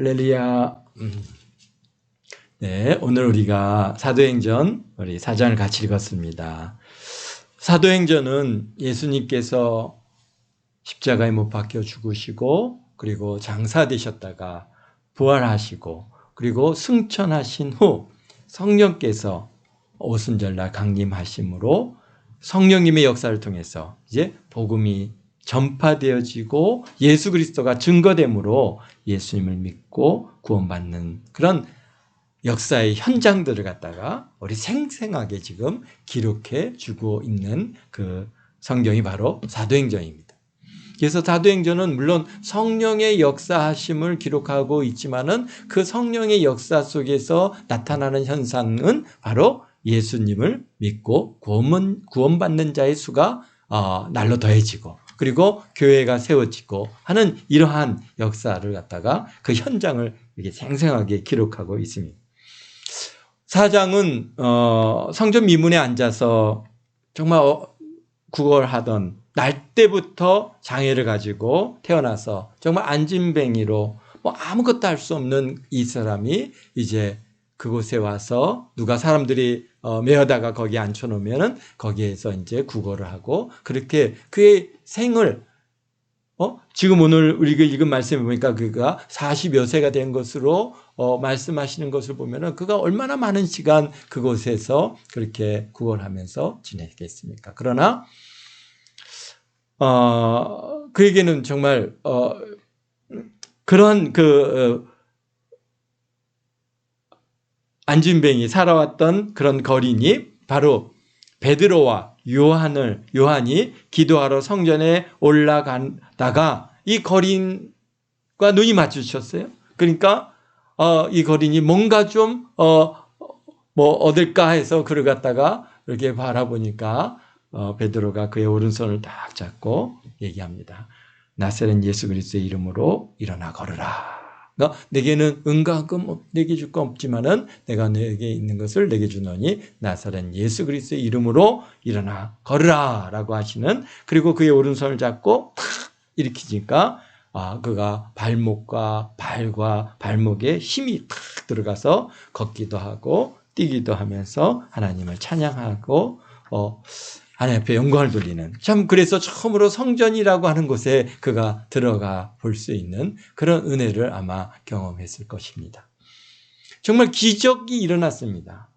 할렐루야. 네, 오늘 우리가 사도행전 우리 4장을 같이 읽었습니다. 사도행전은 예수님께서 십자가에 못 박혀 죽으시고 그리고 장사되셨다가 부활하시고 그리고 승천하신 후 성령께서 오순절날 강림하심으로 성령님의 역사를 통해서 이제 복음이 전파되어지고 예수 그리스도가 증거됨으로 예수님을 믿고 구원받는 그런 역사의 현장들을 갖다가 우리 생생하게 지금 기록해 주고 있는 그 성경이 바로 사도행전입니다. 그래서 사도행전은 물론 성령의 역사하심을 기록하고 있지만은 그 성령의 역사 속에서 나타나는 현상은 바로 예수님을 믿고 구원받는 자의 수가 날로 더해지고 그리고 교회가 세워지고 하는 이러한 역사를 갖다가 그 현장을 이렇게 생생하게 기록하고 있습니다. 4장은 성전 미문에 앉아서 정말 구걸하던 날 때부터 장애를 가지고 태어나서 정말 안진뱅이로 뭐 아무것도 할 수 없는 이 사람이 이제 그곳에 와서 누가 사람들이 메어다가 거기에 앉혀놓으면 거기에서 이제 구걸을 하고 그렇게 그의 생을 지금 오늘 우리가 읽은 말씀을 보니까 그가 40여 세가 된 것으로 말씀하시는 것을 보면은 그가 얼마나 많은 시간 그곳에서 그렇게 구걸하면서 지내겠습니까? 그러나 그에게는 정말 그런 안진뱅이 살아왔던 그런 거린이 바로 베드로와 요한이 기도하러 성전에 올라가다가 이 거린과 눈이 마주쳤어요. 그러니까 이 거린이 뭔가 좀 뭐 얻을까 해서 그를 갖다가 이렇게 바라보니까 베드로가 그의 오른손을 딱 잡고 얘기합니다. 나사렛 예수 그리스도의 이름으로 일어나 걸으라. 내게는 은과금 내게 줄 거 없지만은 내가 내게 있는 것을 내게 주노니 나사렛 예수 그리스도의 이름으로 일어나 걸으라라고 하시는 그리고 그의 오른손을 잡고 탁 일으키니까 그가 발목과 발과 발목에 힘이 탁 들어가서 걷기도 하고 뛰기도 하면서 하나님을 찬양하고 하나님 앞에 영광을 돌리는 참 그래서 처음으로 성전이라고 하는 곳에 그가 들어가 볼 수 있는 그런 은혜를 아마 경험했을 것입니다. 정말 기적이 일어났습니다.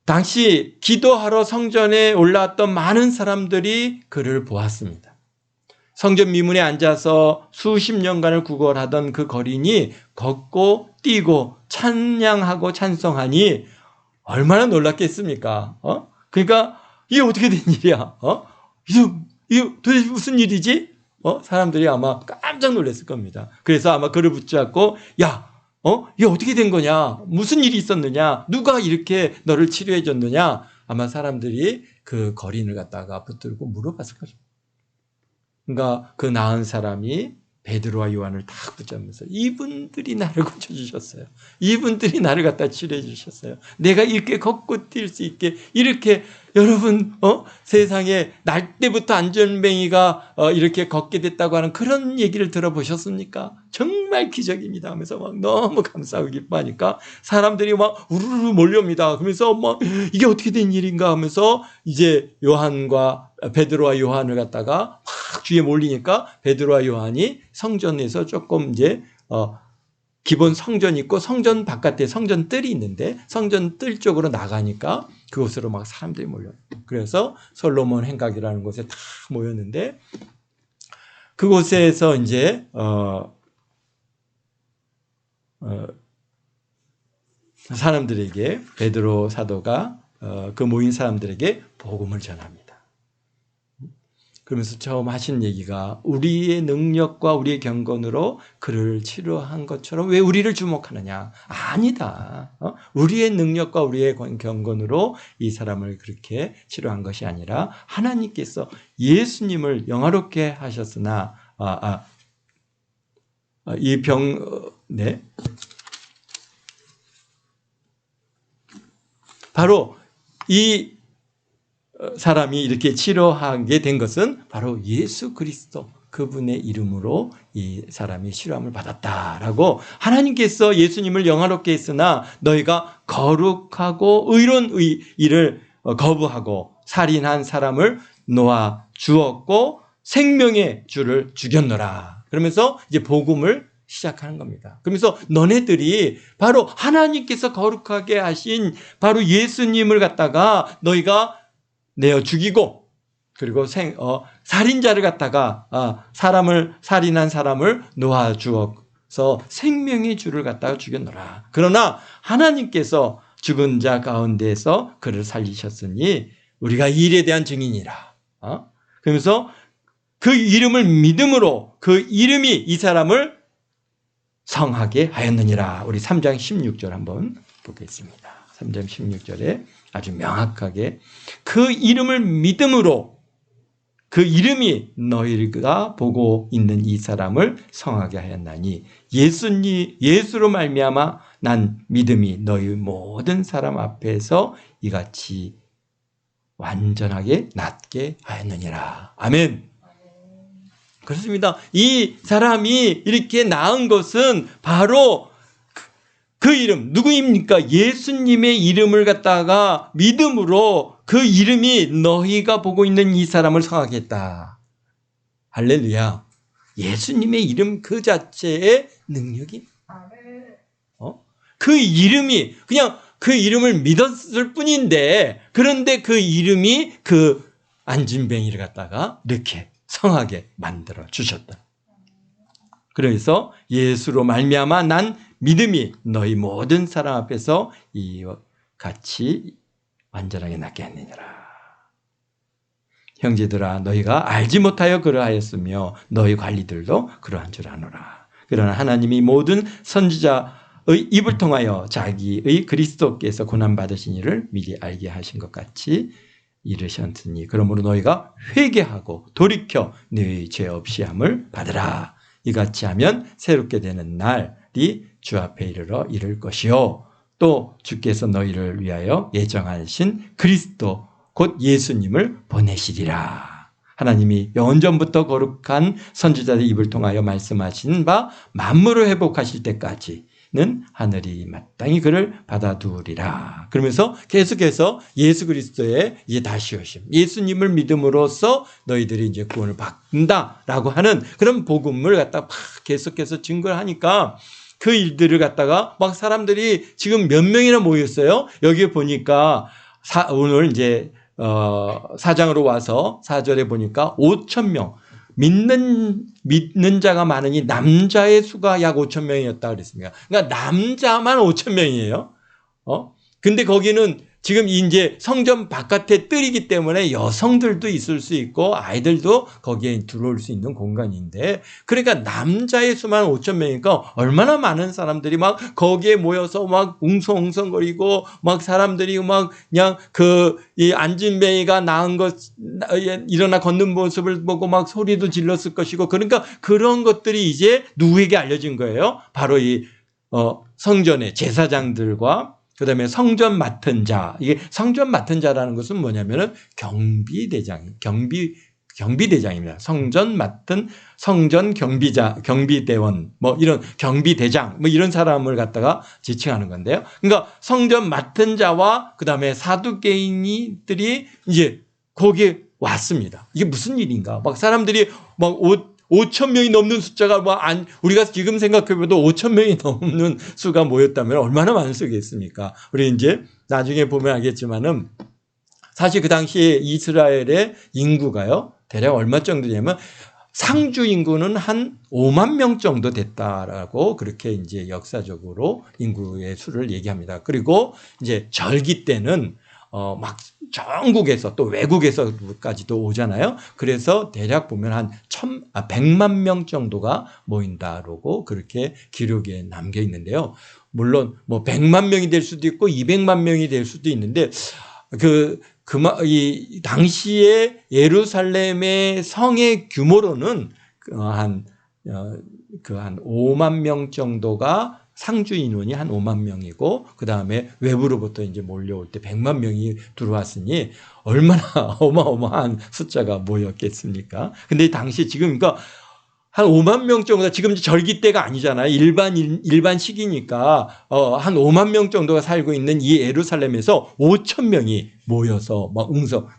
당시 기도하러 성전에 올라왔던 많은 사람들이 그를 보았습니다. 성전 미문에 앉아서 수십 년간을 구걸하던 그 거린이 걷고 뛰고 찬양하고 찬송하니 얼마나 놀랐겠습니까? 그러니까 이게 어떻게 된 일이야? 이게 도대체 무슨 일이지? 사람들이 아마 깜짝 놀랐을 겁니다. 그래서 아마 그를 붙잡고, 야, 이게 어떻게 된 거냐? 무슨 일이 있었느냐? 누가 이렇게 너를 치료해 줬느냐? 아마 사람들이 그 거린을 갖다가 붙들고 물어봤을 것입니다. 그러니까 그 나은 사람이 베드로와 요한을 딱 붙잡으면서 이분들이 나를 고쳐주셨어요. 이분들이 나를 갖다 치료해 주셨어요. 내가 이렇게 걷고 뛸 수 있게 이렇게 여러분 세상에 날 때부터 안전뱅이가 이렇게 걷게 됐다고 하는 그런 얘기를 들어보셨습니까? 정말 기적입니다 하면서 막 너무 감사하고 기뻐하니까 사람들이 막 우르르 몰려옵니다. 그러면서 막 이게 어떻게 된 일인가 하면서 이제 베드로와 요한을 갖다가 막 주위에 몰리니까 베드로와 요한이 성전에서 조금 이제 기본 성전이 있고 성전 바깥에 성전 뜰이 있는데 성전 뜰 쪽으로 나가니까 그곳으로 막 사람들이 몰려요. 그래서 솔로몬 행각이라는 곳에 다 모였는데 그곳에서 이제 사람들에게 베드로 사도가 그 모인 사람들에게 복음을 전합니다. 그러면서 처음 하신 얘기가 우리의 능력과 우리의 경건으로 그를 치료한 것처럼 왜 우리를 주목하느냐? 아니다. 우리의 능력과 우리의 경건으로 이 사람을 그렇게 치료한 것이 아니라 하나님께서 예수님을 영화롭게 하셨으나 이 네. 바로 이 사람이 이렇게 치료하게 된 것은 바로 예수 그리스도 그분의 이름으로 이 사람이 실험을 받았다라고 하나님께서 예수님을 영화롭게 했으나 너희가 거룩하고 의로운 일을 거부하고 살인한 사람을 놓아 주었고 생명의 주를 죽였노라. 그러면서 이제 복음을 시작하는 겁니다. 그러면서 너네들이 바로 하나님께서 거룩하게 하신 바로 예수님을 갖다가 너희가 내어 죽이고 그리고 살인자를 갖다가 사람을 살인한 사람을 놓아 주어서 생명의 주를 갖다가 죽였노라. 그러나 하나님께서 죽은 자 가운데서 그를 살리셨으니 우리가 이 일에 대한 증인이라. 그러면서 그 이름을 믿음으로 그 이름이 이 사람을 성하게 하였느니라. 우리 3장 16절 한번 보겠습니다. 3장 16절에 아주 명확하게 그 이름을 믿음으로 그 이름이 너희가 보고 있는 이 사람을 성하게 하였나니 예수로 말미암아 난 믿음이 너희 모든 사람 앞에서 이같이 완전하게 낫게 하였느니라. 아멘. 그렇습니다. 이 사람이 이렇게 나은 것은 바로 그 이름, 누구입니까? 예수님의 이름을 갖다가 믿음으로 그 이름이 너희가 보고 있는 이 사람을 성하겠다. 할렐루야. 예수님의 이름 그 자체의 능력이. 그 이름이 그냥 그 이름을 믿었을 뿐인데 그런데 그 이름이 그 안진뱅이를 갖다가 이렇게 성하게 만들어 주셨다. 그래서 예수로 말미암아 난 믿음이 너희 모든 사람 앞에서 이와 같이 완전하게 낫게 했느니라. 형제들아 너희가 알지 못하여 그러하였으며 너희 관리들도 그러한 줄 아노라. 그러나 하나님이 모든 선지자의 입을 통하여 자기의 그리스도께서 고난받으신 일을 미리 알게 하신 것 같이 이르셨으니 그러므로 너희가 회개하고 돌이켜 너희 죄 없이 함을 받으라. 이같이 하면 새롭게 되는 날이 주 앞에 이를 것이요 또 주께서 너희를 위하여 예정하신 그리스도 곧 예수님을 보내시리라. 하나님이 영원전부터 거룩한 선지자의 입을 통하여 말씀하신 바 만물을 회복하실 때까지는 하늘이 마땅히 그를 받아두리라. 그러면서 계속해서 예수 그리스도의 이제 다시 오심, 예수님을 믿음으로써 너희들이 이제 구원을 받는다라고 하는 그런 복음을 갖다 막 계속해서 증거를 하니까 그 일들을 갖다가 막 사람들이 지금 몇 명이나 모였어요. 여기에 보니까 오늘 이제 4장으로 와서 4절에 보니까 5,000명. 믿는 자가 많으니 남자의 수가 약 5,000명이었다 그랬습니다. 그러니까 남자만 5,000명이에요. 근데 거기는 지금 이제 성전 바깥에 뜰이기 때문에 여성들도 있을 수 있고 아이들도 거기에 들어올 수 있는 공간인데 그러니까 남자의 수만 5,000명이니까 얼마나 많은 사람들이 막 거기에 모여서 막 웅성웅성거리고 막 사람들이 막 그냥 이 안진뱅이가 나은 것 일어나 걷는 모습을 보고 막 소리도 질렀을 것이고 그러니까 그런 것들이 이제 누구에게 알려진 거예요? 바로 이 성전의 제사장들과 그다음에 성전 맡은 자. 이게 성전 맡은 자라는 것은 뭐냐면은 경비대장입니다. 성전 맡은 성전 경비대원 뭐 이런 경비대장 뭐 이런 사람을 갖다가 지칭하는 건데요. 그러니까 성전 맡은 자와 그다음에 사두개인들이 이제 거기에 왔습니다. 이게 무슨 일인가? 막 사람들이 막 5,000명이 넘는 숫자가 우리가 지금 생각해봐도 5,000명이 넘는 수가 모였다면 얼마나 많은 수겠습니까? 우리 이제 나중에 보면 알겠지만은 사실 그 당시에 이스라엘의 인구가요, 대략 얼마 정도 되냐면 상주 인구는 한 5만 명 정도 됐다라고 그렇게 이제 역사적으로 인구의 수를 얘기합니다. 그리고 이제 절기 때는 막 전국에서 또 외국에서까지도 오잖아요. 그래서 대략 보면 한 100만 명 정도가 모인다라고 그렇게 기록에 남겨 있는데요. 물론 뭐 100만 명이 될 수도 있고 200만 명이 될 수도 있는데 이 당시에 예루살렘의 성의 규모로는 한 5만 명 정도가 상주 인원이 한 5만 명이고 그 다음에 외부로부터 이제 몰려올 때 100만 명이 들어왔으니 얼마나 어마어마한 숫자가 모였겠습니까? 근데 당시 지금 그러니까 한 5만 명 정도, 지금 절기 때가 아니잖아요. 일반 시기니까, 한 5만 명 정도가 살고 있는 이 예루살렘에서 5천 명이 모여서 막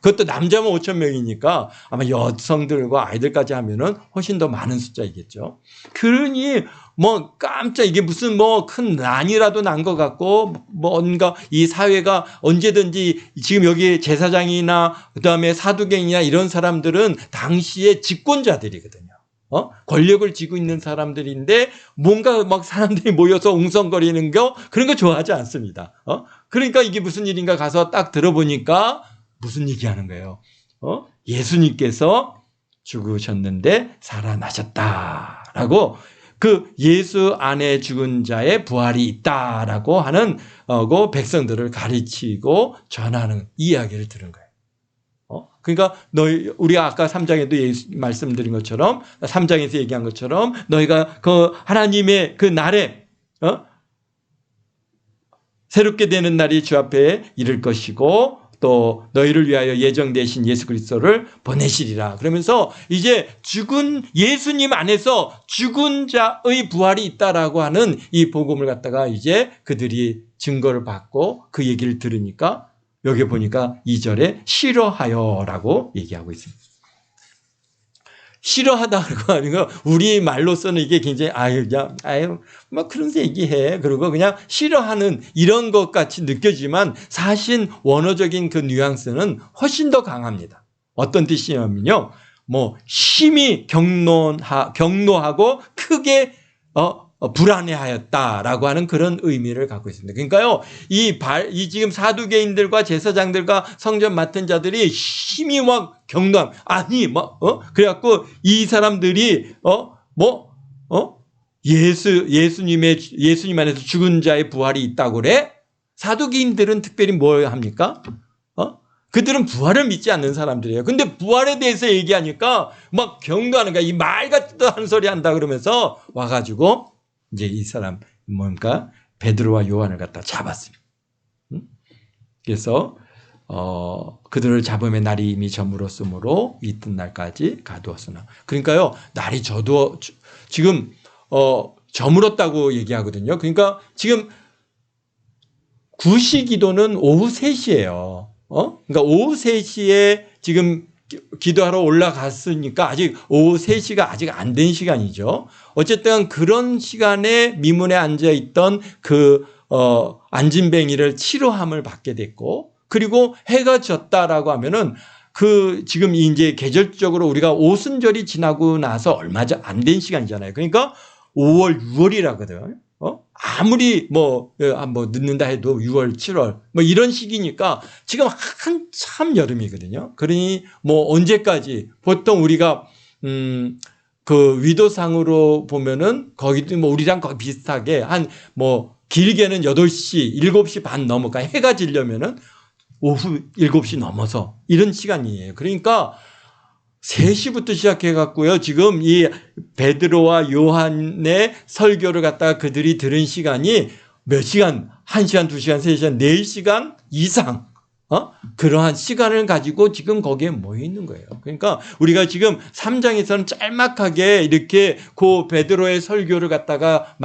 그것도 남자만 5천 명이니까 아마 여성들과 아이들까지 하면은 훨씬 더 많은 숫자이겠죠. 그러니 뭐 깜짝 이게 무슨 뭐 큰 난이라도 난 것 같고 뭔가 이 사회가 언제든지 지금 여기 제사장이나 그다음에 사두개인이나 이런 사람들은 당시의 집권자들이거든요. 권력을 쥐고 있는 사람들인데 뭔가 막 사람들이 모여서 웅성거리는 거 그런 거 좋아하지 않습니다. 그러니까 이게 무슨 일인가 가서 딱 들어보니까 무슨 얘기하는 거예요. 예수님께서 죽으셨는데 살아나셨다라고 그 예수 안에 죽은 자의 부활이 있다라고 하는 그 백성들을 가르치고 전하는 이야기를 들은 거예요. 그러니까 우리가 아까 3장에도 말씀드린 것처럼 3장에서 얘기한 것처럼 너희가 그 하나님의 그 날에 새롭게 되는 날이 주 앞에 이를 것이고 또 너희를 위하여 예정되신 예수 그리스도를 보내시리라. 그러면서 이제 죽은 예수님 안에서 죽은 자의 부활이 있다라고 하는 이 복음을 갖다가 이제 그들이 증거를 받고 그 얘기를 들으니까 여기 보니까 2절에 싫어하여라고 얘기하고 있습니다. 싫어하다고 하는 거 우리 말로서는 이게 굉장히 뭐 그런 얘기해. 그리고 그냥 싫어하는 이런 것 같이 느껴지지만 사실 원어적인 그 뉘앙스는 훨씬 더 강합니다. 어떤 뜻이냐면요. 뭐 심히 경노하고 크게 불안해하였다라고 하는 그런 의미를 갖고 있습니다. 그러니까요, 이 지금 사두개인들과 제사장들과 성전 맡은 자들이 심히 막 경노함, 그래갖고 이 사람들이, 예수님 안에서 죽은 자의 부활이 있다고 그래? 사두개인들은 특별히 뭘 합니까? 그들은 부활을 믿지 않는 사람들이에요. 근데 부활에 대해서 얘기하니까 막 경노하는 거야. 이 말 같지도 않은 소리 한다 그러면서 와가지고 이제 이 사람 뭔가 베드로와 요한을 갖다 잡았습니다. 그래서 그들을 잡음의 날이 이미 저물었으므로 이튿날까지 가두었으나. 그러니까요 날이 지금 저물었다고 얘기하거든요. 그러니까 지금 구시기도는 오후 3시예요. 그러니까 오후 3시에 지금 기도하러 올라갔으니까 아직 오후 3시가 아직 안 된 시간이죠. 어쨌든 그런 시간에 미문에 앉아있던 그 안진뱅이를 치료함을 받게 됐고 그리고 해가 졌다라고 하면은 그 지금 이제 계절적으로 우리가 오순절이 지나고 나서 얼마 안 된 시간이잖아요. 그러니까 5월, 6월이라거든요. 아무리 늦는다 해도 6월, 7월 이런 시기니까 지금 한참 여름이거든요. 그러니 언제까지 보통 우리가 그 위도상으로 보면은 거기도 우리랑 거의 비슷하게 길게는 8시, 7시 반 넘어가 해가 지려면은 오후 7시 넘어서 이런 시간이에요. 그러니까 3시부터 시작해갖고요. 지금 이 베드로와 요한의 설교를 갖다가 그들이 들은 시간이 몇 시간, 1시간, 2시간, 3시간, 4시간 이상, 그러한 시간을 가지고 지금 거기에 모여 있는 거예요. 그러니까 우리가 지금 3장에서는 짤막하게 이렇게 그 베드로의 설교를 갖다가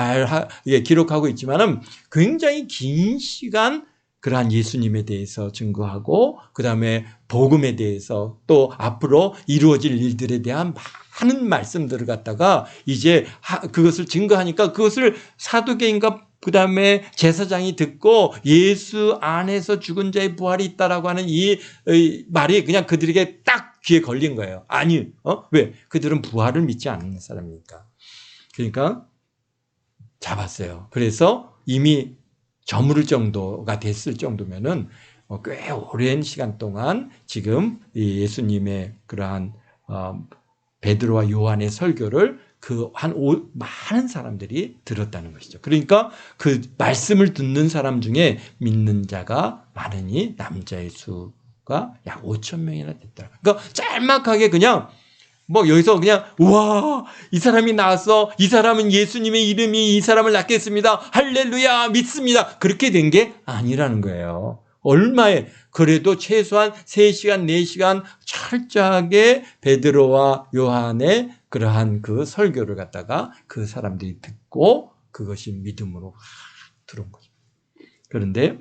기록하고 있지만은 굉장히 긴 시간 그러한 예수님에 대해서 증거하고 그다음에 복음에 대해서 또 앞으로 이루어질 일들에 대한 많은 말씀들을 갖다가 이제 그것을 증거하니까 그것을 사두개인과 그다음에 제사장이 듣고 예수 안에서 죽은 자의 부활이 있다라고 하는 이 말이 그냥 그들에게 딱 귀에 걸린 거예요. 아니, 왜? 그들은 부활을 믿지 않는 사람이니까. 그러니까 잡았어요. 그래서 이미 저무를 정도가 됐을 정도면은 꽤 오랜 시간 동안 지금 예수님의 그러한 베드로와 요한의 설교를 많은 사람들이 들었다는 것이죠. 그러니까 그 말씀을 듣는 사람 중에 믿는 자가 많으니 남자의 수가 약 5천 명이나 됐다. 그러니까 짤막하게 그냥 뭐 여기서 그냥 우와 이 사람이 나왔어. 이 사람은 예수님의 이름이 이 사람을 낳겠습니다. 할렐루야 믿습니다. 그렇게 된 게 아니라는 거예요. 얼마에 그래도 최소한 3시간 4시간 철저하게 베드로와 요한의 그러한 그 설교를 갖다가 그 사람들이 듣고 그것이 믿음으로 들어온 거죠. 그런데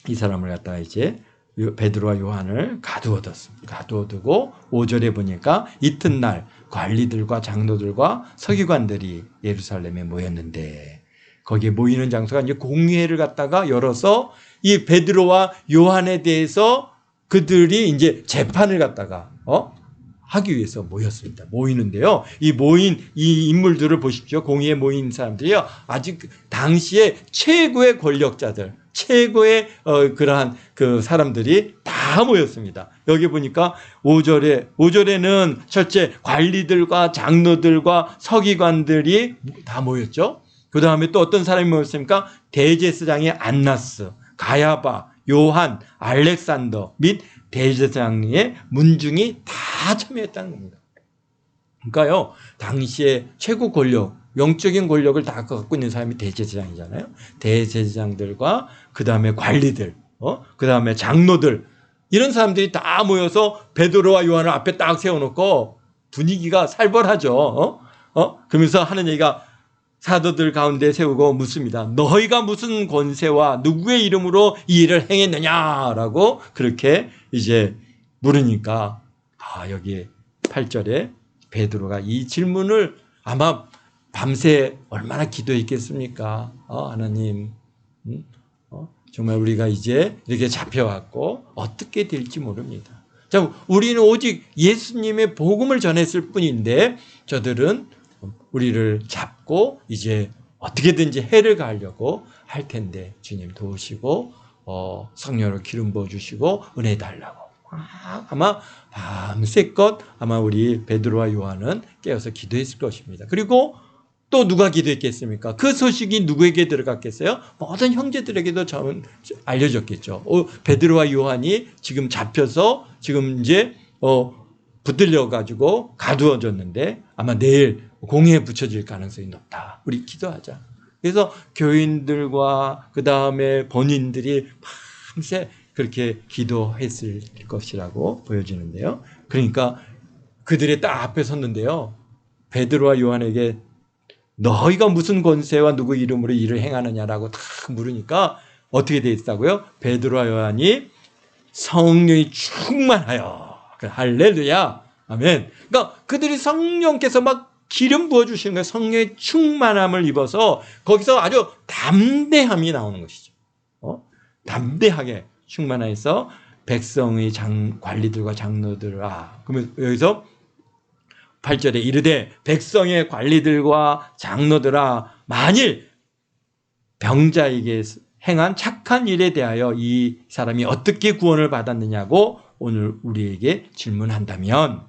이 사람을 갖다가 이제 베드로와 요한을 가두어뒀습니다. 가두어두고 5절에 보니까 이튿날 관리들과 장로들과 서기관들이 예루살렘에 모였는데 거기에 모이는 장소가 이제 공회를 갖다가 열어서 이 베드로와 요한에 대해서 그들이 이제 재판을 갖다가 하기 위해서 모였습니다. 모이는데요. 이 모인 이 인물들을 보십시오. 공회에 모인 사람들이요. 아직 당시에 최고의 권력자들, 최고의 그러한 그 사람들이 다 모였습니다. 여기 보니까 5절에는 첫째 관리들과 장로들과 서기관들이 다 모였죠. 그 다음에 또 어떤 사람이 모였습니까? 대제사장의 안나스, 가야바, 요한, 알렉산더 및 대제사장의 문중이 다 참여했다는 겁니다. 그러니까요, 당시에 최고 권력, 영적인 권력을 다 갖고 있는 사람이 대제사장이잖아요. 대제사장들과 그 다음에 관리들, 그 다음에 장로들 이런 사람들이 다 모여서 베드로와 요한을 앞에 딱 세워놓고 분위기가 살벌하죠. 그러면서 하는 얘기가 사도들 가운데 세우고 묻습니다. 너희가 무슨 권세와 누구의 이름으로 이 일을 행했느냐라고 그렇게 이제 물으니까 여기 8절에 베드로가 이 질문을 아마 밤새 얼마나 기도했겠습니까? 하나님 정말 우리가 이제 이렇게 잡혀왔고 어떻게 될지 모릅니다. 자, 우리는 오직 예수님의 복음을 전했을 뿐인데 저들은 우리를 잡고 이제 어떻게든지 해를 가하려고 할 텐데 주님 도우시고 성령으로 기름 부어주시고 은혜 달라고 아마 밤새껏 아마 우리 베드로와 요한은 깨어서 기도했을 것입니다. 그리고 또 누가 기도했겠습니까? 그 소식이 누구에게 들어갔겠어요? 모든 형제들에게도 알려졌겠죠. 베드로와 요한이 지금 잡혀서 지금 이제 붙들려 가지고 가두어졌는데 아마 내일 공회에 붙여질 가능성이 높다. 우리 기도하자. 그래서 교인들과 그 다음에 본인들이 밤새 그렇게 기도했을 것이라고 보여지는데요. 그러니까 그들의 딱 앞에 섰는데요. 베드로와 요한에게 너희가 무슨 권세와 누구 이름으로 일을 행하느냐라고 딱 물으니까 어떻게 돼 있다고요? 베드로와 요한이 성령이 충만하여 할렐루야 아멘. 그러니까 그들이 성령께서 막 기름 부어주시는 거예요. 성령의 충만함을 입어서 거기서 아주 담대함이 나오는 것이죠. 담대하게 충만해서 백성의 관리들과 장로들아. 그러면 여기서 8절에 이르되 백성의 관리들과 장로들아 만일 병자에게 행한 착한 일에 대하여 이 사람이 어떻게 구원을 받았느냐고 오늘 우리에게 질문한다면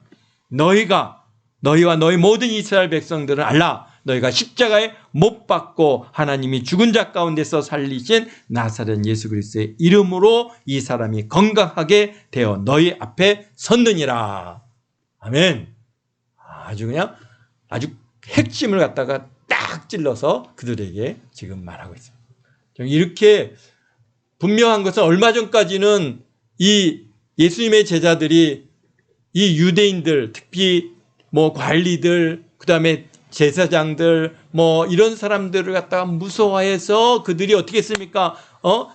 너희와 너희 모든 이스라엘 백성들은 알라. 너희가 십자가에 못 박고 하나님이 죽은 자 가운데서 살리신 나사렛 예수 그리스도의 이름으로 이 사람이 건강하게 되어 너희 앞에 섰느니라. 아멘. 아주 핵심을 갖다가 딱 찔러서 그들에게 지금 말하고 있습니다. 이렇게 분명한 것은 얼마 전까지는 이 예수님의 제자들이 이 유대인들 특히 관리들 그다음에 제사장들 이런 사람들을 갖다가 무서워해서 그들이 어떻게 했습니까?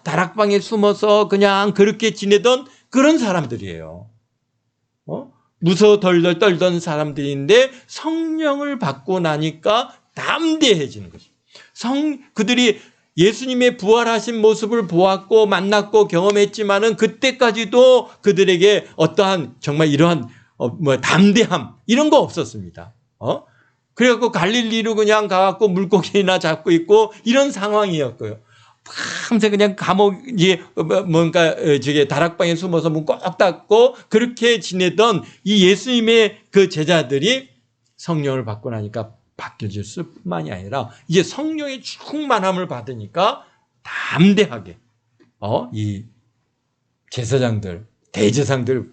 다락방에 숨어서 그냥 그렇게 지내던 그런 사람들이에요. 무서워 덜덜 떨던 사람들인데 성령을 받고 나니까 담대해지는 것입니다. 그들이 예수님의 부활하신 모습을 보았고 만났고 경험했지만은 그때까지도 그들에게 어떠한 정말 이러한 담대함 이런 거 없었습니다. 그래갖고 갈릴리로 그냥 가갖고 물고기나 잡고 있고 이런 상황이었고요. 밤새 그냥 감옥이 뭔가 저게 다락방에 숨어서 문 꼭 닫고 그렇게 지내던 이 예수님의 그 제자들이 성령을 받고 나니까 바뀌어질 뿐만이 아니라 이제 성령의 충만함을 받으니까 담대하게 이 제사장들, 대제사장들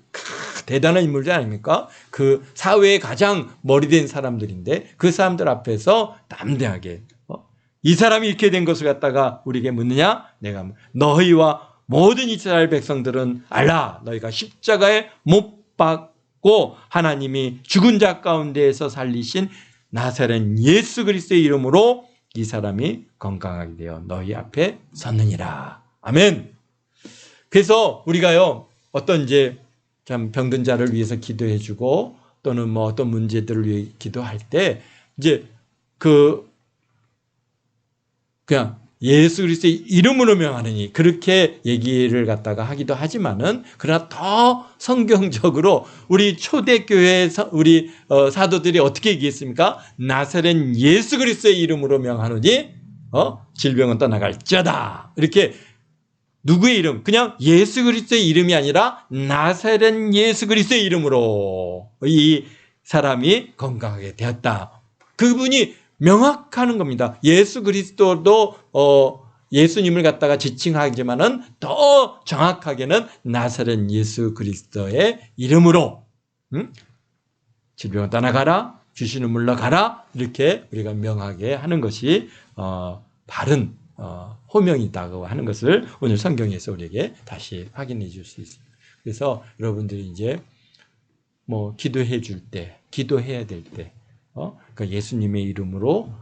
대단한 인물들 아닙니까? 그 사회의 가장 머리된 사람들인데 그 사람들 앞에서 담대하게 이 사람이 이렇게 된 것을 갖다가 우리에게 묻느냐? 내가 너희와 모든 이스라엘 백성들은 알라. 너희가 십자가에 못 박고 하나님이 죽은 자 가운데에서 살리신 나사렛 예수 그리스도의 이름으로 이 사람이 건강하게 되어 너희 앞에 섰느니라. 아멘. 그래서 우리가요, 어떤 이제 참 병든 자를 위해서 기도해주고 또는 뭐 어떤 문제들을 위해 기도할 때 이제 그냥 예수 그리스도의 이름으로 명하느니 그렇게 얘기를 갖다가 하기도 하지만은 그러나 더 성경적으로 우리 초대교회 우리 사도들이 어떻게 얘기했습니까? 나사렛 예수 그리스도의 이름으로 명하느니 질병은 떠나갈지어다. 이렇게 누구의 이름? 그냥 예수 그리스도의 이름이 아니라 나사렛 예수 그리스도의 이름으로 이 사람이 건강하게 되었다. 그분이 명확하는 겁니다. 예수 그리스도도 예수님을 갖다가 지칭하지만은 더 정확하게는 나사렛 예수 그리스도의 이름으로 질병을 떠나가라, 귀신을 물러가라 이렇게 우리가 명하게 하는 것이 바른 호명이다고 하는 것을 오늘 성경에서 우리에게 다시 확인해 줄 수 있습니다. 그래서 여러분들이 이제 뭐 기도해 줄 때, 기도해야 될 때, 그러니까 예수님의 이름으로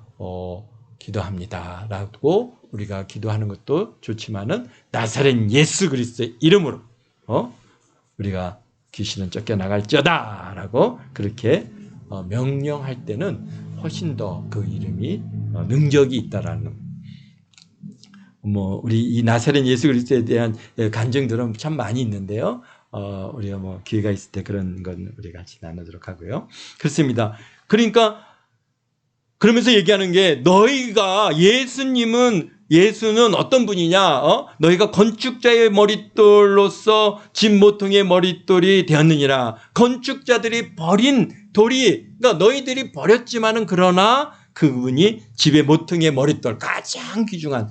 기도합니다라고 우리가 기도하는 것도 좋지만은 나사렛 예수 그리스도의 이름으로 우리가 귀신은 쫓겨나갈지어다라고 그렇게 명령할 때는 훨씬 더 그 이름이 능력이 있다라는. 뭐 우리 이 나사렛 예수 그리스도에 대한 간증들은 참 많이 있는데요. 우리가 뭐 기회가 있을 때 그런 건 우리 같이 나누도록 하고요. 그렇습니다. 그러니까 그러면서 얘기하는 게 너희가 예수는 어떤 분이냐? 너희가 건축자의 머릿돌로서 집 모퉁이의 머릿돌이 되었느니라. 건축자들이 버린 돌이 그러니까 너희들이 버렸지만은 그러나 그분이 집의 모퉁이의 머릿돌 가장 귀중한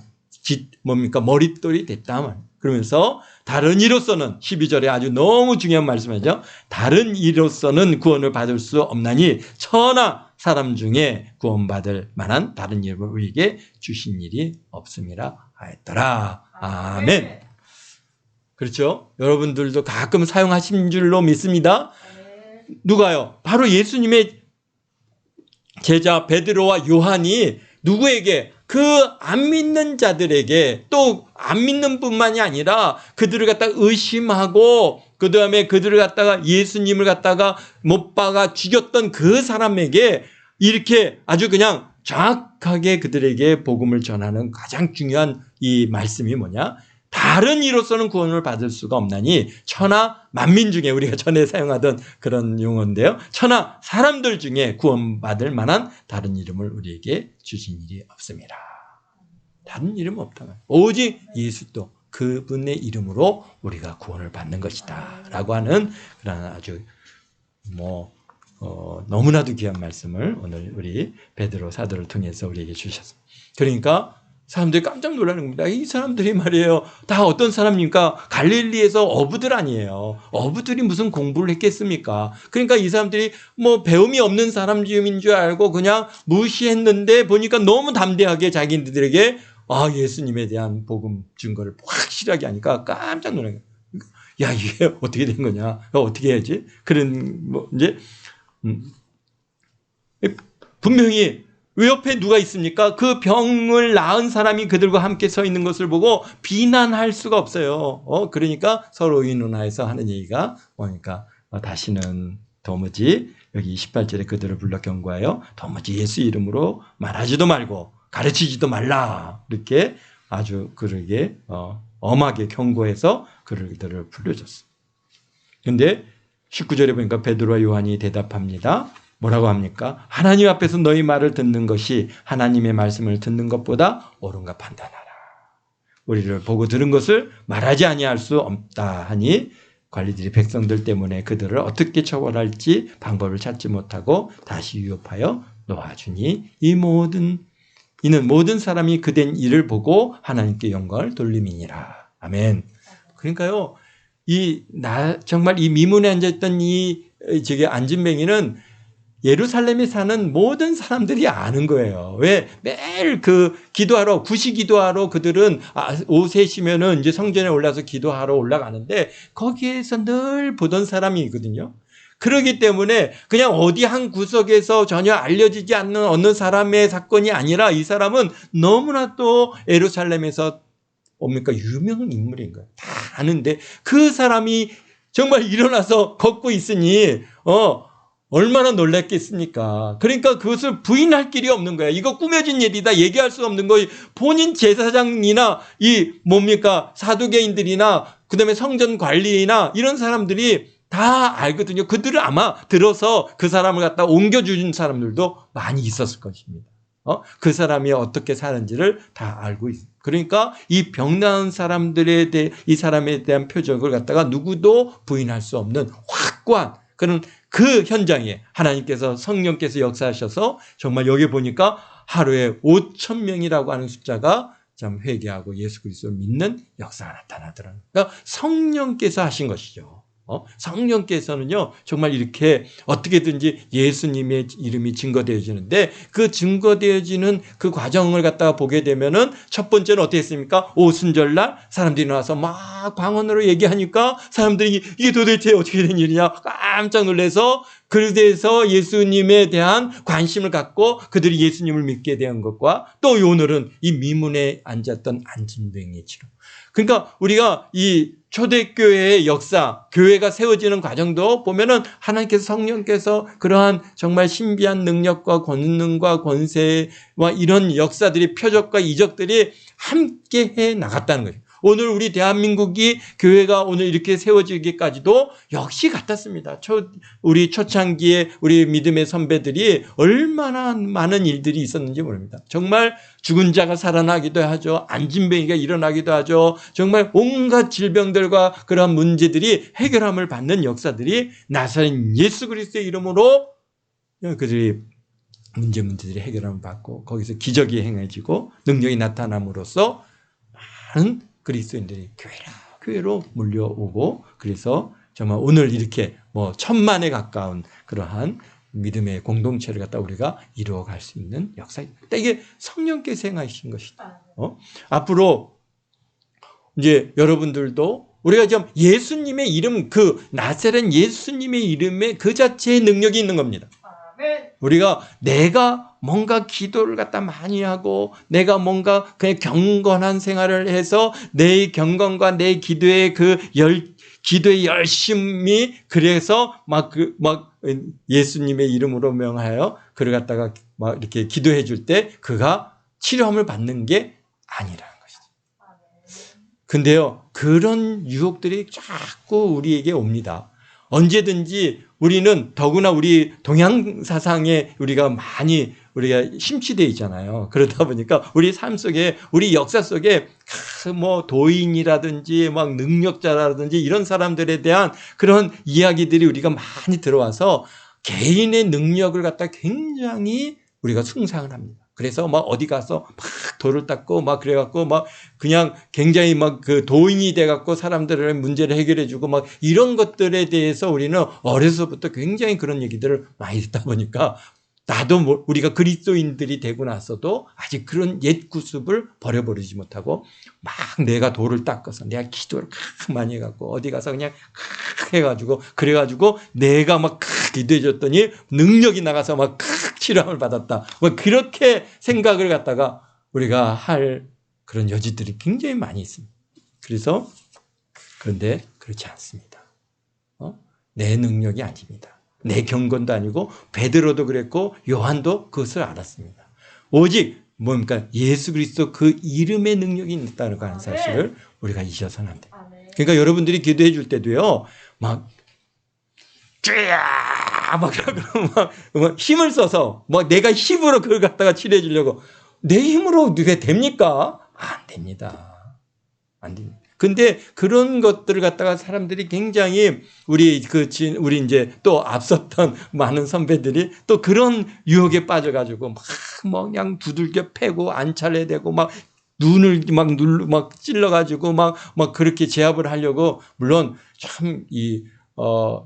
뭡니까? 머릿돌이 됐다. 그러면서 다른 이로서는 12절에 아주 너무 중요한 말씀이죠. 다른 이로서는 구원을 받을 수 없나니 천하 사람 중에 구원받을 만한 다른 이름을 우리에게 주신 일이 없음이라 하였더라. 아멘. 그렇죠? 여러분들도 가끔 사용하신 줄로 믿습니다. 누가요? 바로 예수님의 제자 베드로와 요한이 누구에게? 그 안 믿는 자들에게 또 안 믿는 뿐만이 아니라 그들을 갖다가 의심하고 그 다음에 그들을 갖다가 예수님을 갖다가 못 박아 죽였던 그 사람에게 이렇게 아주 그냥 정확하게 그들에게 복음을 전하는 가장 중요한 이 말씀이 뭐냐? 다른 이로서는 구원을 받을 수가 없나니 천하 만민 중에 우리가 전에 사용하던 그런 용어인데요. 천하 사람들 중에 구원받을 만한 다른 이름을 우리에게 주신 일이 없습니다. 다른 이름은 없다. 오직 예수도 그분의 이름으로 우리가 구원을 받는 것이다 라고 하는 그런 아주 너무나도 귀한 말씀을 오늘 우리 베드로 사도를 통해서 우리에게 주셨습니다. 그러니까 사람들이 깜짝 놀라는 겁니다. 이 사람들이 말이에요. 다 어떤 사람입니까? 갈릴리에서 어부들 아니에요. 어부들이 무슨 공부를 했겠습니까? 그러니까 이 사람들이 뭐 배움이 없는 사람인 줄 알고 그냥 무시했는데 보니까 너무 담대하게 자기들에게 예수님에 대한 복음 증거를 확실하게 하니까 깜짝 놀라는 거예요. 야, 이게 어떻게 된 거냐? 어떻게 해야지? 이제 분명히 왜 옆에 누가 있습니까? 그 병을 낳은 사람이 그들과 함께 서 있는 것을 보고 비난할 수가 없어요. 그러니까 서로 의논하여서 하는 얘기가 뭐니까 다시는 도무지 여기 18절에 그들을 불러 경고하여 도무지 예수 이름으로 말하지도 말고 가르치지도 말라. 이렇게 아주 그러게 엄하게 경고해서 그들을 불러줬어요. 그런데 19절에 보니까 베드로와 요한이 대답합니다. 뭐라고 합니까? 하나님 앞에서 너희 말을 듣는 것이 하나님의 말씀을 듣는 것보다 옳은가 판단하라. 우리를 보고 들은 것을 말하지 아니할 수 없다 하니 관리들이 백성들 때문에 그들을 어떻게 처벌할지 방법을 찾지 못하고 다시 위협하여 놓아주니 이는 모든 사람이 그된 일을 보고 하나님께 영광을 돌림이니라. 아멘. 그러니까요. 정말 이 미문에 앉아있던 안진뱅이는 예루살렘에 사는 모든 사람들이 아는 거예요. 왜? 매일 기도하러, 구시 기도하러 그들은 오후 3시면은 이제 성전에 올라서 기도하러 올라가는데 거기에서 늘 보던 사람이거든요. 그렇기 때문에 그냥 어디 한 구석에서 전혀 알려지지 않는 어느 사람의 사건이 아니라 이 사람은 너무나 또 예루살렘에서 유명 인물인 거예요. 다 아는데 그 사람이 정말 일어나서 걷고 있으니, 얼마나 놀랐겠습니까? 그러니까 그것을 부인할 길이 없는 거야. 이거 꾸며진 일이다. 얘기할 수 없는 거. 본인 제사장이나 사두개인들이나 그다음에 성전 관리나 이런 사람들이 다 알거든요. 그들을 아마 들어서 그 사람을 갖다 옮겨준 사람들도 많이 있었을 것입니다. 그 사람이 어떻게 사는지를 다 알고 있어요. 그러니까 이 병나은 사람들에 대해 이 사람에 대한 표적을 갖다가 누구도 부인할 수 없는 확고한 그런 그 현장에 하나님께서 성령께서 역사하셔서 정말 여기 보니까 하루에 5,000명이라고 하는 숫자가 참 회개하고 예수 그리스도를 믿는 역사가 나타나더라고요. 그러니까 성령께서 하신 것이죠. 성령께서는요, 정말 이렇게 어떻게든지 예수님의 이름이 증거되어지는데 그 증거되어지는 그 과정을 갖다가 보게 되면은 첫 번째는 어떻게 했습니까? 오순절날 사람들이 나와서 막 방언으로 얘기하니까 사람들이 이게 도대체 어떻게 된 일이냐 깜짝 놀라서 그래서 예수님에 대한 관심을 갖고 그들이 예수님을 믿게 된 것과 또 오늘은 이 미문에 앉았던 안진뱅이의 치료. 그러니까 우리가 이 초대교회의 역사, 교회가 세워지는 과정도 보면은 하나님께서 성령께서 그러한 정말 신비한 능력과 권능과 권세와 이런 역사들이 표적과 이적들이 함께 해 나갔다는 거죠. 오늘 우리 대한민국이 교회가 오늘 이렇게 세워지기까지도 역시 같았습니다. 우리 초창기에 우리 믿음의 선배들이 얼마나 많은 일들이 있었는지 모릅니다. 정말 죽은 자가 살아나기도 하죠. 안진뱅이가 일어나기도 하죠. 정말 온갖 질병들과 그러한 문제들이 해결함을 받는 역사들이 나사렛 예수 그리스도의 이름으로 그들이 문제들이 해결함을 받고 거기서 기적이 행해지고 능력이 나타남으로써 많은 그리스도인들이 교회로 몰려오고 그래서 정말 오늘 이렇게 1,000만에 가까운 그러한 믿음의 공동체를 갖다 우리가 이루어갈 수 있는 역사입니다. 이게 성령께서 행하신 것이다. 앞으로 이제 여러분들도 우리가 좀 예수님의 이름 나사렛 예수님의 이름에 그 자체의 능력이 있는 겁니다. 우리가 내가 뭔가 기도를 갖다 많이 하고 내가 뭔가 그냥 경건한 생활을 해서 내 경건과 내 기도의 기도의 열심이 그래서 막 예수님의 이름으로 명하여 그를 갖다가 막 이렇게 기도해 줄 때 그가 치료함을 받는 게 아니라는 것이죠. 근데요, 그런 유혹들이 자꾸 우리에게 옵니다. 언제든지 우리는 더구나 우리 동양 사상에 우리가 심취되어 있잖아요. 그러다 보니까 우리 삶 속에 우리 역사 속에 도인이라든지 막 능력자라든지 이런 사람들에 대한 그런 이야기들이 우리가 많이 들어와서 개인의 능력을 갖다 굉장히 우리가 숭상을 합니다. 그래서 막 어디 가서 막 돌을 닦고 막 그래갖고 막 그냥 굉장히 막 도인이 돼갖고 사람들의 문제를 해결해주고 막 이런 것들에 대해서 우리는 어려서부터 굉장히 그런 얘기들을 많이 듣다 보니까 나도 우리가 그리스도인들이 되고 나서도 아직 그런 옛 구습을 버려버리지 못하고 막 내가 돌을 닦아서 내가 기도를 많이 해갖고 어디 가서 그냥 해가지고 그래가지고 내가 막 기도해줬더니 능력이 나가서 막 치료함을 받았다. 그렇게 생각을 갖다가 우리가 할 그런 여지들이 굉장히 많이 있습니다. 그런데 그렇지 않습니다. 내 능력이 아닙니다. 내 경건도 아니고 베드로도 그랬고 요한도 그것을 알았습니다. 오직 예수 그리스도 그 이름의 능력이 있다는 하는 사실을 우리가 잊어서는 안 돼요. 그러니까 여러분들이 기도해 줄 때도요, 쫙 힘을 써서 내가 힘으로 그걸 갖다가 치료해 주려고 내 힘으로 왜 됩니까? 안 됩니다. 안 됩니다. 근데 그런 것들을 갖다가 사람들이 굉장히 우리 이제 또 앞섰던 많은 선배들이 또 그런 유혹에 빠져가지고 막 그냥 두들겨 패고 안찰해대고 막 눈을 막 찔러가지고 막 그렇게 제압을 하려고, 물론 참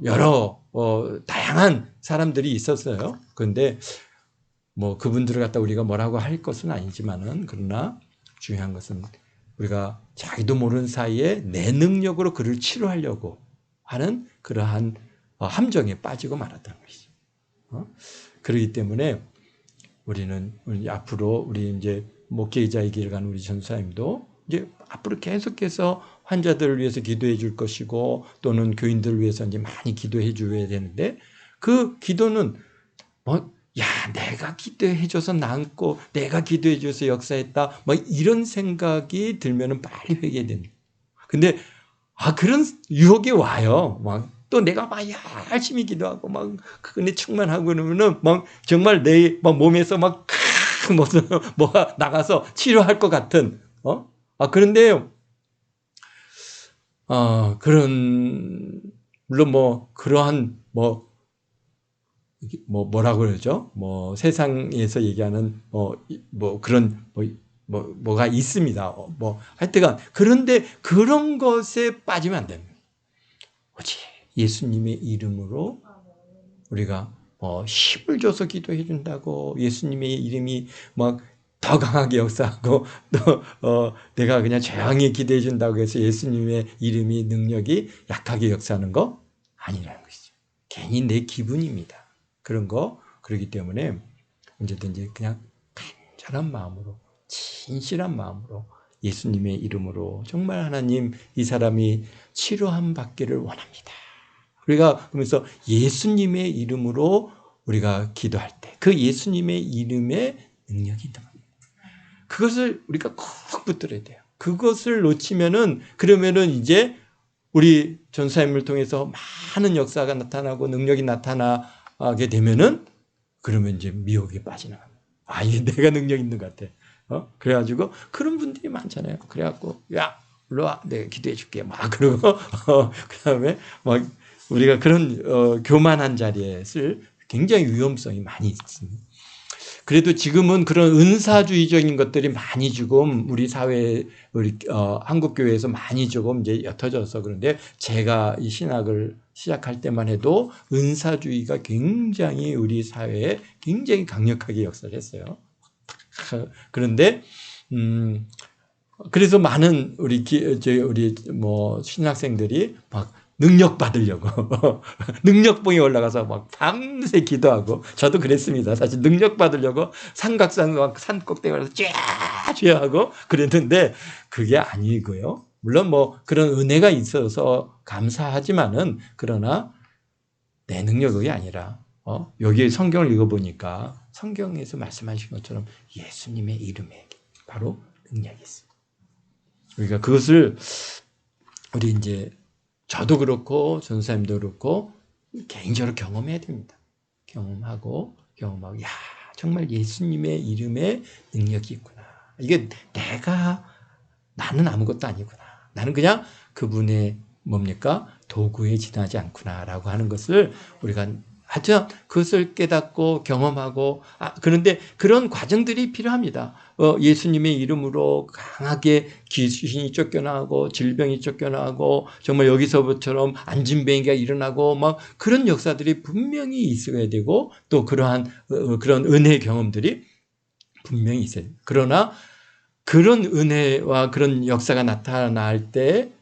여러 다양한 사람들이 있었어요. 그런데 뭐 그분들을 갖다 우리가 뭐라고 할 것은 아니지만은, 그러나 중요한 것은 우리가 자기도 모르는 사이에 내 능력으로 그를 치료하려고 하는 그러한 함정에 빠지고 말았다는 것이죠. 그렇기 때문에 우리 앞으로 우리 이제 목회자의 길을 가는 우리 전사님도 이제 앞으로 계속해서 환자들을 위해서 기도해 줄 것이고, 또는 교인들을 위해서 이제 많이 기도해 줘야 되는데, 그 기도는 내가 기도해 줘서 낫고 내가 기도해 줘서 역사했다 이런 생각이 들면은 빨리 회개됩니다. 근데 그런 유혹이 와요. 또 내가 열심히 기도하고 그은혜 충만하고 그러면은 정말 내 몸에서 뭐가 나가서 치료할 것 같은 그런데 물론 그러한 뭐라고 그러죠? 세상에서 얘기하는 그런 뭐가 있습니다. 하여튼간 그런데 그런 것에 빠지면 안 됩니다. 오직 예수님의 이름으로 우리가 힘을 줘서 기도해 준다고, 예수님의 이름이 더 강하게 역사하고, 또 내가 그냥 조용히 기도해 준다고 해서 예수님의 이름이 능력이 약하게 역사하는 거 아니라는 것이죠. 괜히 내 기분입니다. 그러기 때문에 언제든지 그냥 간절한 마음으로, 진실한 마음으로 예수님의 이름으로 정말 하나님, 이 사람이 치료함 받기를 원합니다. 우리가 그러면서 예수님의 이름으로 우리가 기도할 때 그 예수님의 이름에 능력이 있다. 그것을 우리가 꼭 붙들어야 돼요. 그것을 놓치면은, 그러면은 이제 우리 전사님을 통해서 많은 역사가 나타나고 능력이 나타나게 되면은, 그러면 이제 미혹에 빠지는 겁니다. 이게 내가 능력 있는 것 같아. 그래가지고 그런 분들이 많잖아요. 그래갖고 일로 와, 내가 기도해 줄게. 그러고 그다음에 우리가 그런 교만한 자리에 쓸 굉장히 위험성이 많이 있습니다. 그래도 지금은 그런 은사주의적인 것들이 많이 지금 우리 사회, 우리 한국 교회에서 많이 조금 이제 옅어져서, 그런데 제가 이 신학을 시작할 때만 해도 은사주의가 굉장히 우리 사회에 굉장히 강력하게 역사를 했어요. 그런데 그래서 많은 우리 신학생들이 능력 받으려고 능력봉에 올라가서 밤새 기도하고, 저도 그랬습니다. 사실 능력 받으려고 삼각산 산 꼭대기에 올라서 쫙 하고 그랬는데, 그게 아니고요. 물론 그런 은혜가 있어서 감사하지만은, 그러나 내 능력이 아니라 여기 성경을 읽어보니까 성경에서 말씀하신 것처럼 예수님의 이름에 바로 능력이 있습니다. 그러니까 그것을 우리 이제 저도 그렇고 전사님도 그렇고 개인적으로 경험해야 됩니다. 경험하고 정말 예수님의 이름에 능력이 있구나. 이게 나는 아무것도 아니구나. 나는 그냥 그분의 도구에 지나지 않구나라고 하는 것을 우리가 하여튼 그것을 깨닫고 경험하고, 그런데 그런 과정들이 필요합니다. 예수님의 이름으로 강하게 귀신이 쫓겨나고 질병이 쫓겨나고, 정말 여기서처럼 안진뱅이가 일어나고 그런 역사들이 분명히 있어야 되고, 또 그러한 그런 은혜 경험들이 분명히 있어야 돼요. 그러나 그런 은혜와 그런 역사가 나타날 때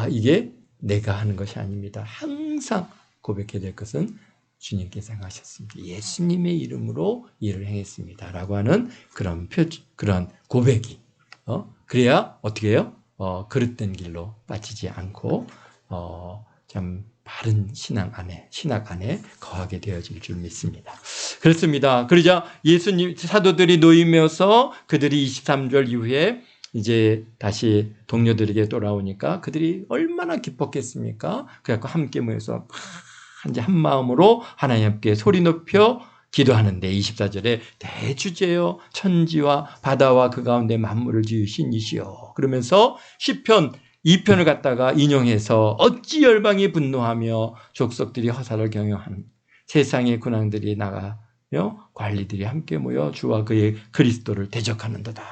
이게 내가 하는 것이 아닙니다. 항상 고백해야 될 것은 주님께서 행하셨습니다. 예수님의 이름으로 일을 행했습니다. 라고 하는 그런 고백이, 그래야 어떻게 해요? 그릇된 길로 빠지지 않고, 참 바른 신학 안에 거하게 되어질 줄 믿습니다. 그렇습니다. 그러자 예수님, 사도들이 놓이면서 그들이 23절 이후에 이제 다시 동료들에게 돌아오니까 그들이 얼마나 기뻤겠습니까? 그래갖고 함께 모여서 한 마음으로 하나님께 소리 높여 기도하는데, 24절에 대주제여 천지와 바다와 그 가운데 만물을 지으신 이시여, 그러면서 시편 2편을 갖다가 인용해서 어찌 열방이 분노하며 족속들이 허사를 경영하는, 세상의 군왕들이 나가며 관리들이 함께 모여 주와 그의 그리스도를 대적하는도다.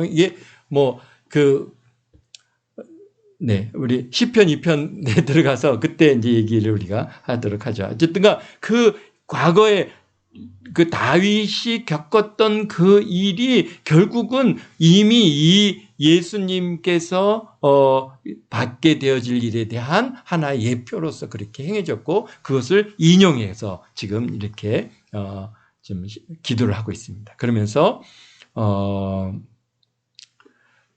이게 우리 시편 2편에 들어가서 그때 이제 얘기를 우리가 하도록 하죠. 어쨌든가 그 과거에 그 다윗이 겪었던 그 일이 결국은 이미 이 예수님께서 받게 되어질 일에 대한 하나의 예표로서 그렇게 행해졌고 그것을 인용해서 지금 이렇게 좀 기도를 하고 있습니다. 그러면서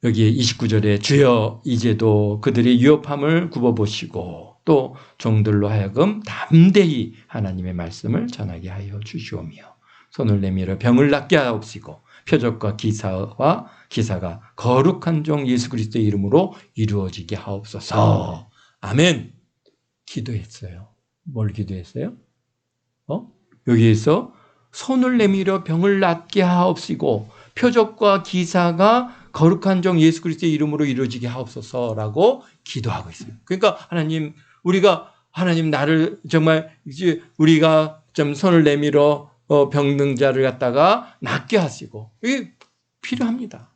여기 29절에 주여 이제도 그들의 위협함을 굽어보시고 또 종들로 하여금 담대히 하나님의 말씀을 전하게 하여 주시오며 손을 내밀어 병을 낫게 하옵시고 표적과 기사가 거룩한 종 예수 그리스도의 이름으로 이루어지게 하옵소서. 아멘. 기도했어요. 뭘 기도했어요? 여기에서 손을 내밀어 병을 낫게 하옵시고 표적과 기사가 거룩한 종 예수 그리스도의 이름으로 이루어지게 하옵소서라고 기도하고 있어요. 그러니까 하나님 나를 정말 이제 우리가 좀 손을 내밀어 병든 자를 갖다가 낫게 하시고 이게 필요합니다.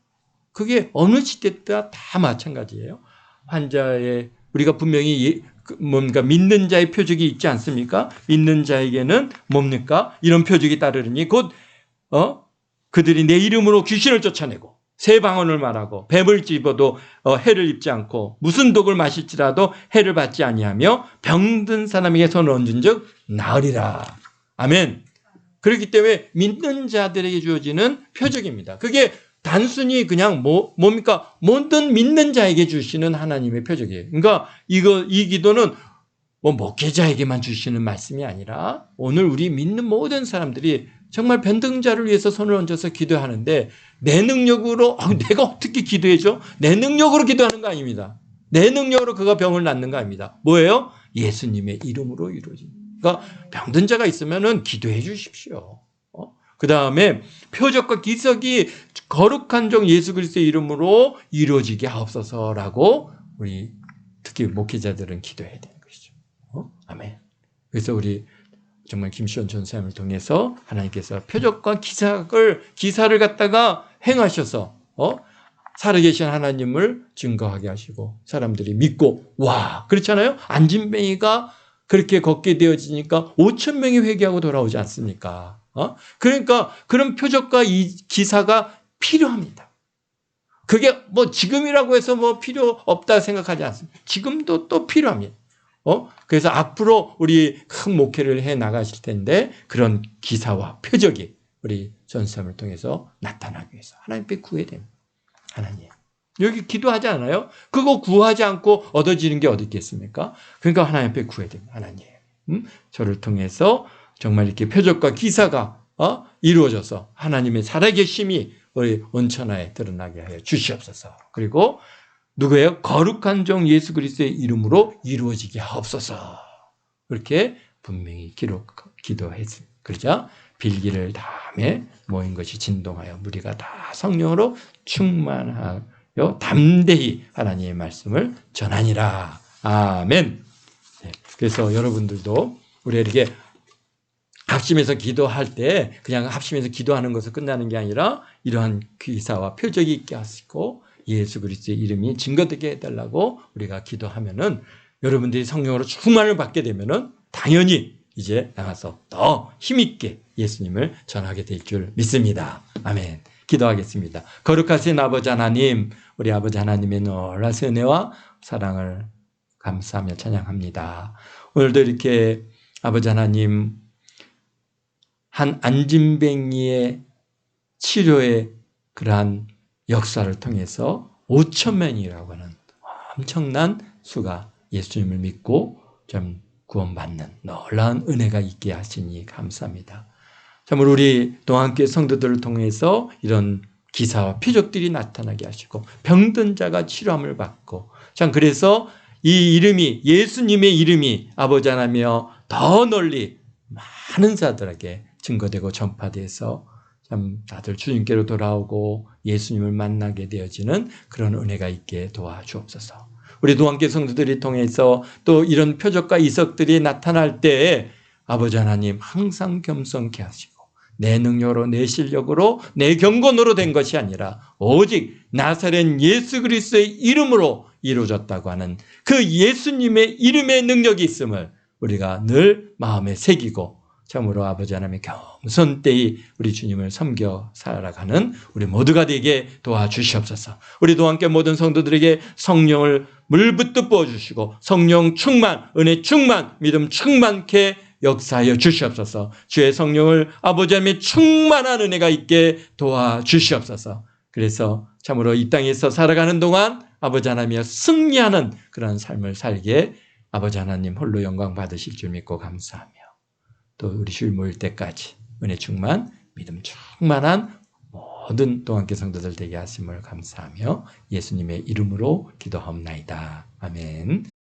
그게 어느 시대다 다 마찬가지예요. 환자의 우리가 분명히 뭔가 믿는 자의 표적이 있지 않습니까? 믿는 자에게는 뭡니까? 이런 표적이 따르니 곧 그들이 내 이름으로 귀신을 쫓아내고 새 방언을 말하고 뱀을 집어도 해를 입지 않고 무슨 독을 마실지라도 해를 받지 아니하며 병든 사람에게 손을 얹은 즉 나으리라. 아멘. 그렇기 때문에 믿는 자들에게 주어지는 표적입니다. 그게 단순히 그냥 뭡니까? 모든 믿는 자에게 주시는 하나님의 표적이에요. 그러니까 이 기도는 목회자에게만 주시는 말씀이 아니라 오늘 우리 믿는 모든 사람들이 정말 변등자를 위해서 손을 얹어서 기도하는데 내 능력으로 내가 어떻게 기도해줘? 내 능력으로 기도하는 거 아닙니다. 내 능력으로 그가 병을 낫는 거 아닙니다. 뭐예요? 예수님의 이름으로 이루어집니다. 그러니까 병든 자가 있으면 기도해 주십시오. 그 다음에 표적과 기적이 거룩한 종 예수 그리스도의 이름으로 이루어지게 하옵소서라고 우리 특히 목회자들은 기도해야 되는 것이죠. 아멘. 그래서 우리 정말 김시원 전사님을 통해서 하나님께서 표적과 기사를 갖다가 행하셔서 살아계신 하나님을 증거하게 하시고 사람들이 믿고 와 그렇잖아요. 안진뱅이가 그렇게 걷게 되어지니까 5천 명이 회개하고 돌아오지 않습니까? 그러니까 그런 표적과 이 기사가 필요합니다. 그게 지금이라고 해서 필요 없다 생각하지 않습니다. 지금도 또 필요합니다. 그래서 앞으로 우리 큰 목회를 해 나가실 텐데 그런 기사와 표적이 우리 전사님을 통해서 나타나기 위해서 하나님께 구해야 됩니다. 하나님. 여기 기도하지 않아요? 그거 구하지 않고 얻어지는 게 어디 있겠습니까? 그러니까 하나님 앞에 구해야 됩니다. 하나님. 저를 통해서 정말 이렇게 표적과 기사가 이루어져서 하나님의 살아계심이 우리 온천하에 드러나게 하여 주시옵소서. 그리고 누구예요? 거룩한 종 예수 그리스도의 이름으로 이루어지게 하옵소서. 그렇게 분명히 기도했습니다. 그러자 빌기를 다음에 모인 것이 진동하여 무리가 다 성령으로 충만하여 담대히 하나님의 말씀을 전하니라. 아멘. 그래서 여러분들도 우리 이렇게 합심해서 기도할 때 그냥 합심해서 기도하는 것을 끝나는 게 아니라 이러한 기사와 표적이 있게 하시고 예수 그리스도의 이름이 증거되게 해달라고 우리가 기도하면은 여러분들이 성령으로 충만을 받게 되면은 당연히 이제 나가서 더 힘있게 예수님을 전하게 될 줄 믿습니다. 아멘. 기도하겠습니다. 거룩하신 아버지 하나님, 우리 아버지 하나님의 놀라신 은혜와 사랑을 감사하며 찬양합니다. 오늘도 이렇게 아버지 하나님 한 안진뱅이의 치료의 그러한 역사를 통해서 5천 명이라고 하는 엄청난 수가 예수님을 믿고 좀 구원받는 놀라운 은혜가 있게 하시니 감사합니다. 정말 우리 동안교회 성도들을 통해서 이런 기사와 표적들이 나타나게 하시고 병든 자가 치료함을 받고 참 그래서 이 이름이 예수님의 이름이 아버지 하나며 더 널리 많은 자들에게 증거되고 전파돼서 참 다들 주님께로 돌아오고 예수님을 만나게 되어지는 그런 은혜가 있게 도와주옵소서. 우리 동안교회 성도들이 통해서 또 이런 표적과 이석들이 나타날 때에 아버지 하나님 항상 겸손케 하시고 내 능력으로, 내 실력으로, 내 경건으로 된 것이 아니라 오직 나사렛 예수 그리스도의 이름으로 이루어졌다고 하는 그 예수님의 이름의 능력이 있음을 우리가 늘 마음에 새기고 참으로 아버지 하나님의 겸손되이 우리 주님을 섬겨 살아가는 우리 모두가 되게 도와주시옵소서. 우리도 함께 모든 성도들에게 성령을 물붓듯 부어주시고 성령 충만, 은혜 충만, 믿음 충만케 역사하여 주시옵소서. 주의 성령을 아버지 하나님의 충만한 은혜가 있게 도와주시옵소서. 그래서 참으로 이 땅에서 살아가는 동안 아버지 하나님이여 승리하는 그런 삶을 살게 아버지 하나님 홀로 영광 받으실 줄 믿고 감사하며 또 우리 주일 모일 때까지 은혜 충만, 믿음 충만한 모든 동안교 성도들 되게 하심을 감사하며 예수님의 이름으로 기도하옵나이다. 아멘.